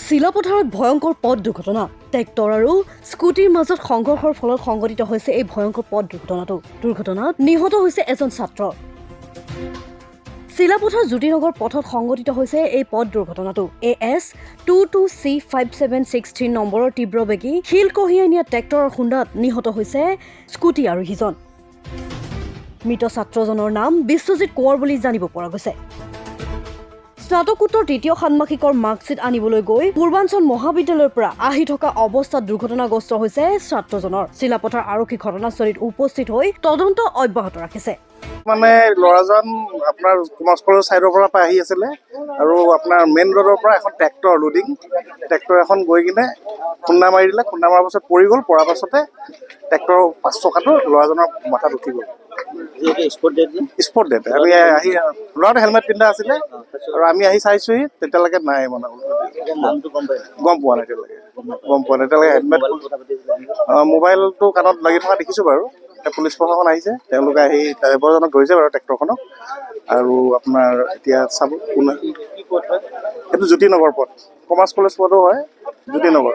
চিলাপথাৰত ভয়ংকৰ পথ দুৰ্ঘটনা ট্ৰেক্টৰ আৰু স্কুটিৰ মাজত সংঘৰ্ষৰ ফলত সংঘটিত হৈছে এই ভয়ংকৰ পথ দুৰ্ঘটনাত নিহত হৈছে এজন ছাত্ৰ চিলাপথাৰ জ্যোতিনগৰ পথত সংঘটিত হৈছে এই পথ দুৰ্ঘটনাটো AS 22C5763 নম্বৰৰ তীব্ৰবেগী শিল কঢ়িয়াই নিয়া ট্ৰেক্টৰৰ খুন্দাত নিহত হৈছে স্কুটি আৰোহীজন মৃত ছাত্ৰজনৰ নাম বিশ্বজিৎ কোঁৱৰ বুলি জানিব পৰা গৈছে স্নাতকোত্তৰ তৃতীয় ষান্মাসিকৰ মাৰ্কশ্বিট আনিবলৈ গৈ পূৰ্বাঞ্চল মহাবিদ্যালয়ৰ পৰা আহি থকা অৱস্থাত দুৰ্ঘটনাগ্ৰস্ত হৈছে ছাত্ৰজনৰ চিলাপথাৰ আৰক্ষী ঘটনাস্থলীত উপস্থিত হৈ তদন্ত অব্যাহত ৰাখিছে মানে ল'ৰাজন আপোনাৰ কমাৰ্চ কলেজৰ চাইডৰ পৰা আহি আছিলে আৰু আপোনাৰ মেইন ৰোডৰ পৰা এখন ট্ৰেক্টৰ লোডিং ট্ৰেক্টৰ এখন গৈ কিনে খুন্দা মাৰি দিলে খুন্দা মৰাৰ পাছত পৰি গ'ল পৰাৰ পাছতে ট্ৰেক্টৰৰ 5 চকাটো ল'ৰাজনৰ মাথাত উঠি গ'ল স্পট ডেট আমি আহি ল'ৰাটো হেলমেট পিন্ধা আছিলে আৰু আমি আহি চাইছোহি তেতিয়ালৈকে নাই মানে গম পোৱা নাই এতিয়ালৈকে হেলমেট মোবাইলটো কাণত লাগি থকা দেখিছোঁ বাৰু পুলিচ প্ৰশাসন আহিছে তেওঁলোকে আহি ড্ৰাইভাৰজনক ধৰিছে বাৰু ট্ৰেক্টৰখনক আৰু আপোনাৰ এতিয়া চাব কোনে এইটো জ্যোতিনগৰ পথ কমাৰ্চ কলেজ পথো হয় জ্যোতিনগৰ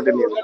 তিনিআলি